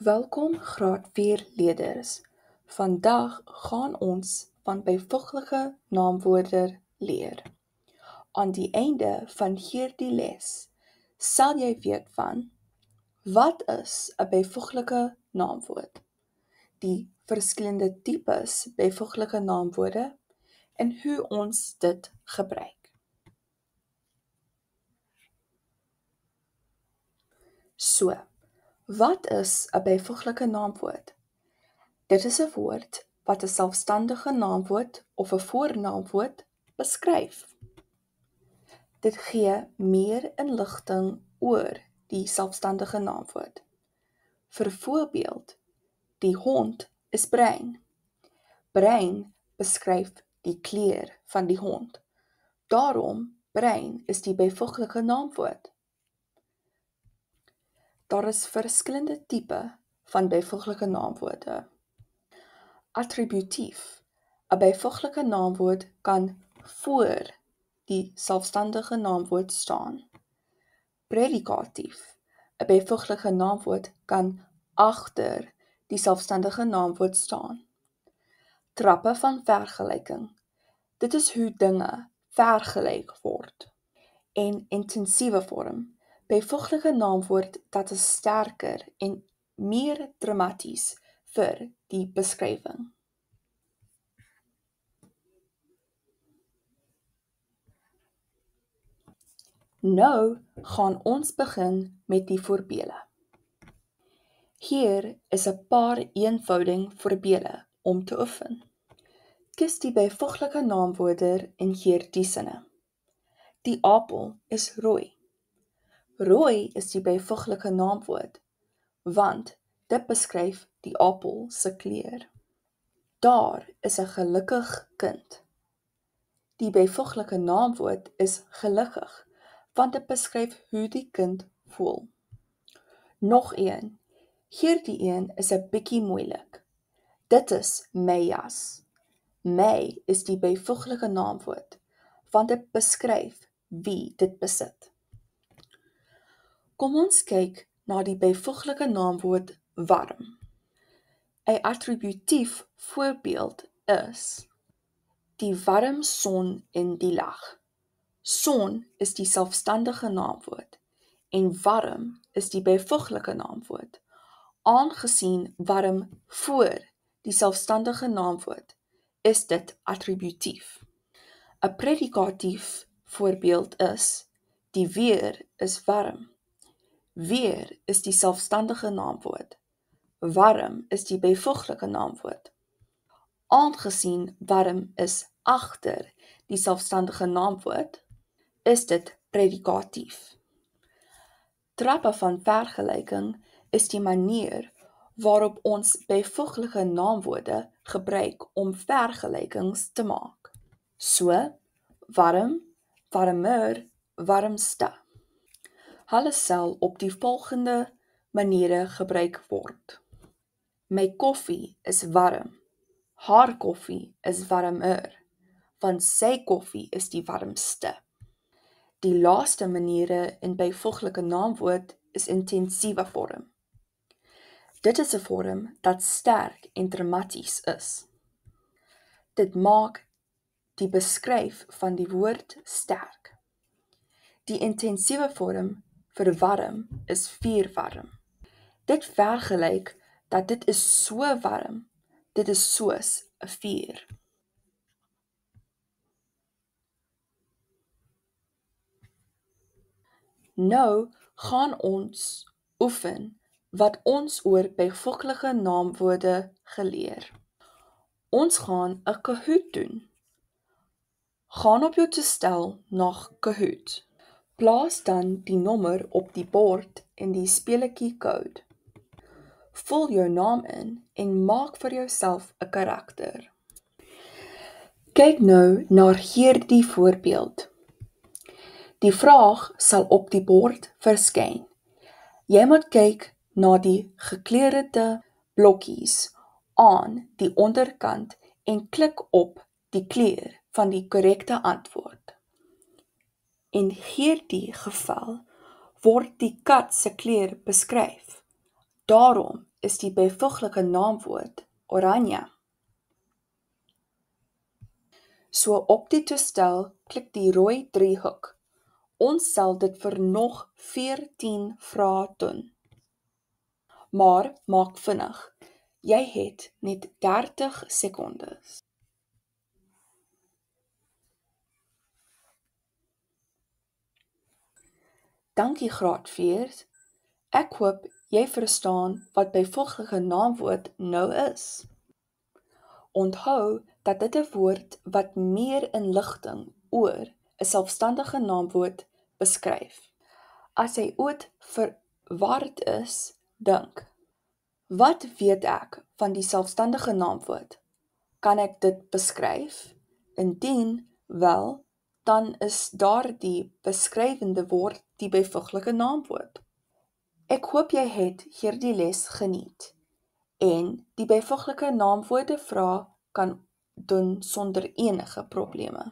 Welkom graad 4 leerders. Vandag gaan ons van byvoeglike naamwoorde leer. Aan die einde van hierdie les sal jy weet van wat is 'n byvoeglike naamwoord, die verskillende tipes byvoeglike naamwoorde en hoe ons dit gebruik. So, wat is 'n byvoeglike naamwoord? Dit is 'n woord wat 'n selfstandige naamwoord of 'n voornaamwoord beskryf. Dit gee meer inligting oor die selfstandige naamwoord. Vir voorbeeld, die hond is bruin. Bruin beskryf die kleur van die hond. Daarom, bruin is die byvoeglike naamwoord. Daar is verskillende tipe van byvoeglike naamwoorde. Attributief. 'n byvoeglike naamwoord kan voor die selfstandige naamwoord staan. Predikatief. 'n byvoeglike naamwoord kan agter die selfstandige naamwoord staan. Trappe van vergelyking. Dit is hoe dinge vergelyk word. En intensiewe vorm. Byvoeglike naamwoord dat is sterker en meer dramaties vir die beskrywing. Nou gaan ons begin met die voorbeelde. Hier is 'n paar eenvoudig voorbeelde om te oefen. Kies die byvoeglike naamwoorde in hierdie sinne. Die appel is rooi. Rooi is die byvoeglike naamwoord, want dit beskryf die appel se kleur. Daar is 'n gelukkig kind. Die byvoeglike naamwoord is gelukkig, want dit beskryf hoe die kind voel. Nog een. Hierdie een is 'n bietjie moeilik. Dit is my jas. My is die byvoeglike naamwoord, want dit beskryf wie dit besit. Kom ons kyk na die byvoeglike naamwoord warm. 'n attributief voorbeeld is die warm son in die lag. Son is die selfstandige naamwoord en warm is die byvoeglike naamwoord. Aangesien warm voor die selfstandige naamwoord is dit attributief. 'n predikatief voorbeeld is die weer is warm. Weer is die selfstandige naamwoord. Warm is die byvoeglike naamwoord. Aangesien warm is agter die selfstandige naamwoord, is dit predikatief. Trappe van vergelyking is die manier waarop ons byvoeglike naamwoorde gebruik om vergelykings te maak. So, warm, warmer, warmste. Hulle sal op die volgende maniere gebruik word. My koffie is warm. Haar koffie is warmer, want sy koffie is die warmste. Die laaste maniere in byvoeglike naamwoord is intensiewe vorm. Dit is 'n vorm dat sterk en dramaties is. Dit maak die beskryf van die woord sterk. Die intensiewe vorm vir warm is vuurwarm. Dit vergelyk dat dit is so warm, dit is soos 'n vuur. Nou gaan ons oefen wat ons oor byvoeglike naamwoorde geleer. Ons gaan 'n Kahoot doen. Gaan op jou toestel na Kahoot. Plaas dan die nommer op die bord en die speletjie code. Vul jou naam in en maak vir jouself 'n karakter. Kyk nou na hierdie voorbeeld. Die vraag sal op die bord verskyn. Jy moet kyk na die gekleurde blokkies aan die onderkant en klik op die kleur van die korrekte antwoord. In hierdie geval word die kat se kleur beskryf. Daarom is die byvoeglike naamwoord oranje. So op die toestel klik die rooi driehoek. Ons sal dit vir nog 14 vrae doen. Maar maak vinnig, jy het net 30 sekondes. Dankie graad 4. Ek hoop jy verstaan wat byvoeglike naamwoord nou is. Onthou dat dit 'n woord wat meer inligting oor 'n selfstandige naamwoord beskryf. As jy ooit verward is, dink: wat weet ek van die selfstandige naamwoord? Kan ek dit beskryf? Indien wel, dan is daardie beskrywende woord die byvoeglike naamwoord. Ek hoop jy het hierdie les geniet en die byvoeglike naamwoorde vrae kan doen sonder enige probleme.